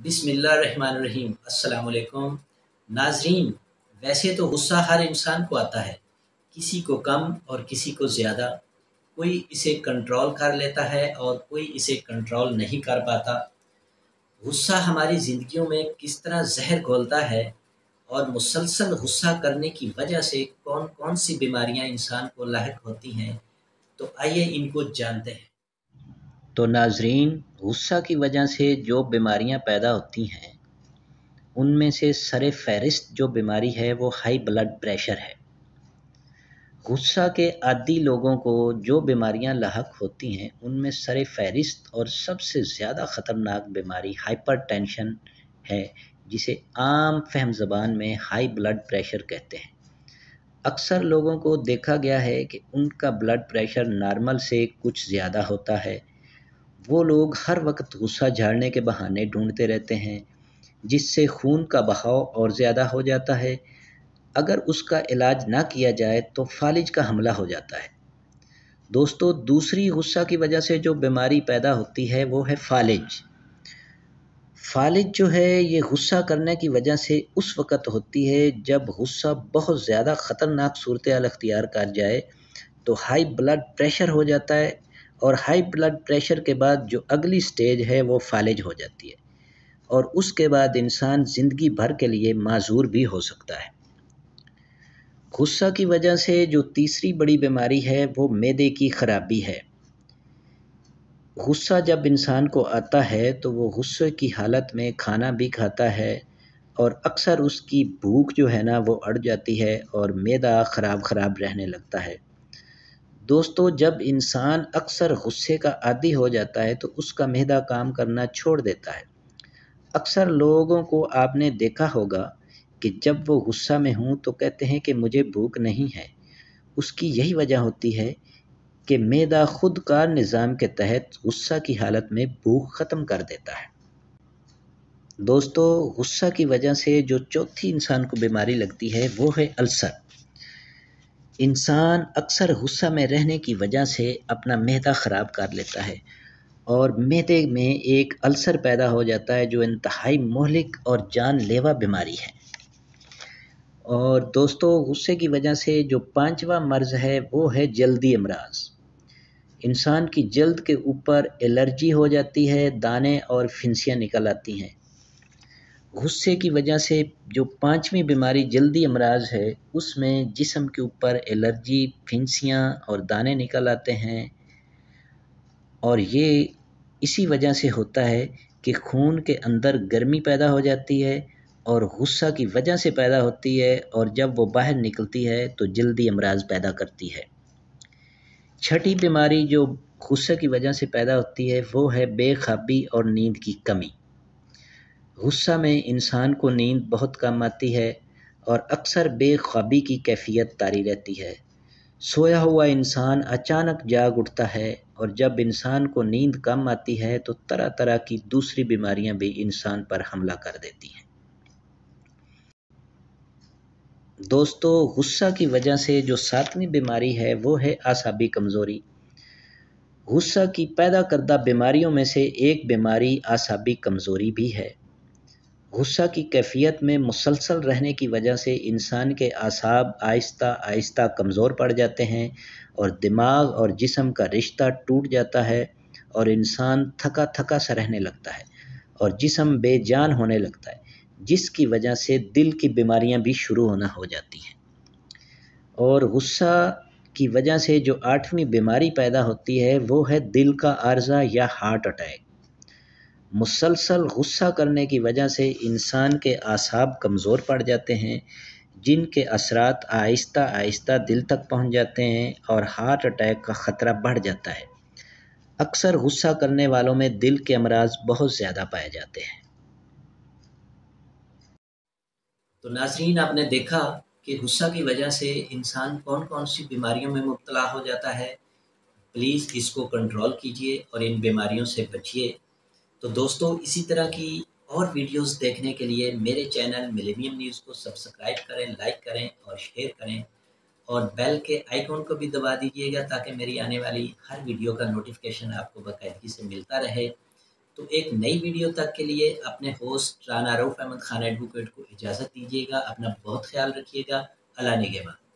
بسم اللہ الرحمن الرحیم۔ السلام علیکم ناظرین۔ ویسے تو غصہ ہر انسان کو آتا ہے، کسی کو کم اور کسی کو زیادہ۔ کوئی اسے کنٹرول کر لیتا ہے اور کوئی اسے کنٹرول نہیں کر پاتا۔ غصہ ہماری زندگیوں میں کس طرح زہر گھولتا ہے اور مسلسل غصہ کرنے کی وجہ سے کون کون سی بیماریاں انسان کو لاحق ہوتی ہیں، تو آئیے ان کو جانتے ہیں۔ تو ناظرین، غصہ کی وجہ سے جو بیماریاں پیدا ہوتی ہیں ان میں سے سر فہرست جو بیماری ہے وہ ہائی بلڈ پریشر ہے۔ غصہ کے عادی لوگوں کو جو بیماریاں لاحق ہوتی ہیں ان میں سر فہرست اور سب سے زیادہ خطرناک بیماری ہائپر ٹینشن ہے، جسے عام فہم زبان میں ہائی بلڈ پریشر کہتے ہیں۔ اکثر لوگوں کو دیکھا گیا ہے کہ ان کا بلڈ پریشر نارمل سے کچھ زیادہ ہوتا ہے۔ وہ لوگ ہر وقت غصہ جھاڑنے کے بہانے ڈھونڈتے رہتے ہیں، جس سے خون کا بہاؤ اور زیادہ ہو جاتا ہے۔ اگر اس کا علاج نہ کیا جائے تو فالج کا حملہ ہو جاتا ہے۔ دوستو، دوسری غصہ کی وجہ سے جو بیماری پیدا ہوتی ہے وہ ہے فالج۔ فالج جو ہے یہ غصہ کرنے کی وجہ سے اس وقت ہوتی ہے جب غصہ بہت زیادہ خطرناک صورتحال اختیار کر جائے تو ہائی بلڈ پریشر ہو جاتا ہے، اور ہائی بلڈ پریشر کے بعد جو اگلی سٹیج ہے وہ فالج ہو جاتی ہے، اور اس کے بعد انسان زندگی بھر کے لیے معذور بھی ہو سکتا ہے۔ غصہ کی وجہ سے جو تیسری بڑی بیماری ہے وہ معدے کی خرابی ہے۔ غصہ جب انسان کو آتا ہے تو وہ غصے کی حالت میں کھانا بھی کھاتا ہے، اور اکثر اس کی بھوک جو ہے نا وہ اڑ جاتی ہے اور معدہ خراب رہنے لگتا ہے۔ دوستو، جب انسان اکثر غصے کا عادی ہو جاتا ہے تو اس کا معدہ کام کرنا چھوڑ دیتا ہے۔ اکثر لوگوں کو آپ نے دیکھا ہوگا کہ جب وہ غصہ میں ہوں تو کہتے ہیں کہ مجھے بھوک نہیں ہے۔ اس کی یہی وجہ ہوتی ہے کہ معدہ خود کار نظام کے تحت غصہ کی حالت میں بھوک ختم کر دیتا ہے۔ دوستو، غصہ کی وجہ سے جو چوتھی انسان کو بیماری لگتی ہے وہ ہے السر۔ انسان اکثر غصہ میں رہنے کی وجہ سے اپنا معدہ خراب کر لیتا ہے، اور معدے میں ایک السر پیدا ہو جاتا ہے جو انتہائی مہلک اور جان لیوا بیماری ہے۔ اور دوستو، غصے کی وجہ سے جو پانچواں مرض ہے وہ ہے جلدی امراض۔ انسان کی جلد کے اوپر الرجی ہو جاتی ہے، دانے اور پھنسیاں نکل آتی ہیں۔ غصے کی وجہ سے جو پانچویں بیماری جلدی امراض ہے اس میں جسم کے اوپر الرجی، پھنسیاں اور دانے نکل آتے ہیں، اور یہ اسی وجہ سے ہوتا ہے کہ خون کے اندر گرمی پیدا ہو جاتی ہے اور غصہ کی وجہ سے پیدا ہوتی ہے، اور جب وہ باہر نکلتی ہے تو جلدی امراض پیدا کرتی ہے۔ چھٹی بیماری جو غصے کی وجہ سے پیدا ہوتی ہے وہ ہے بے خوابی اور نیند کی کمی۔ غصہ میں انسان کو نیند بہت کم آتی ہے اور اکثر بے خوابی کی کیفیت طاری رہتی ہے۔ سویا ہوا انسان اچانک جاگ اٹھتا ہے، اور جب انسان کو نیند کم آتی ہے تو طرح طرح کی دوسری بیماریاں بھی انسان پر حملہ کر دیتی ہیں۔ دوستو، غصہ کی وجہ سے جو ساتویں بیماری ہے وہ ہے اعصابی کمزوری۔ غصہ کی پیدا کردہ بیماریوں میں سے ایک بیماری اعصابی کمزوری بھی ہے۔ غصہ کی کیفیت میں مسلسل رہنے کی وجہ سے انسان کے اعصاب آہستہ آہستہ کمزور پڑ جاتے ہیں، اور دماغ اور جسم کا رشتہ ٹوٹ جاتا ہے، اور انسان تھکا تھکا سا رہنے لگتا ہے اور جسم بے جان ہونے لگتا ہے، جس کی وجہ سے دل کی بیماریاں بھی شروع ہونا ہو جاتی ہیں۔ اور غصہ کی وجہ سے جو آٹھویں بیماری پیدا ہوتی ہے وہ ہے دل کا عارضہ یا ہارٹ اٹیک۔ مسلسل غصہ کرنے کی وجہ سے انسان کے اعصاب کمزور پڑ جاتے ہیں، جن کے اثرات آہستہ آہستہ دل تک پہنچ جاتے ہیں اور ہارٹ اٹیک کا خطرہ بڑھ جاتا ہے۔ اکثر غصہ کرنے والوں میں دل کے امراض بہت زیادہ پائے جاتے ہیں۔ تو ناظرین، آپ نے دیکھا کہ غصہ کی وجہ سے انسان کون کون سی بیماریوں میں مبتلا ہو جاتا ہے۔ پلیز اس کو کنٹرول کیجئے اور ان بیماریوں سے بچیے۔ تو دوستو، اسی طرح کی اور ویڈیوز دیکھنے کے لیے میرے چینل ملینیم نیوز کو سبسکرائب کریں، لائک کریں اور شیئر کریں، اور بیل کے آئیکن کو بھی دبا دیجئے گا تاکہ میری آنے والی ہر ویڈیو کا نوٹیفیکیشن آپ کو باقاعدگی سے ملتا رہے۔ تو ایک نئی ویڈیو تک کے لیے اپنے ہوسٹ رانا رؤف احمد خان ایڈوکیٹ کو اجازت دیجیے گا. اپنا بہت خیال رکھیے گا. اللہ نگہبان.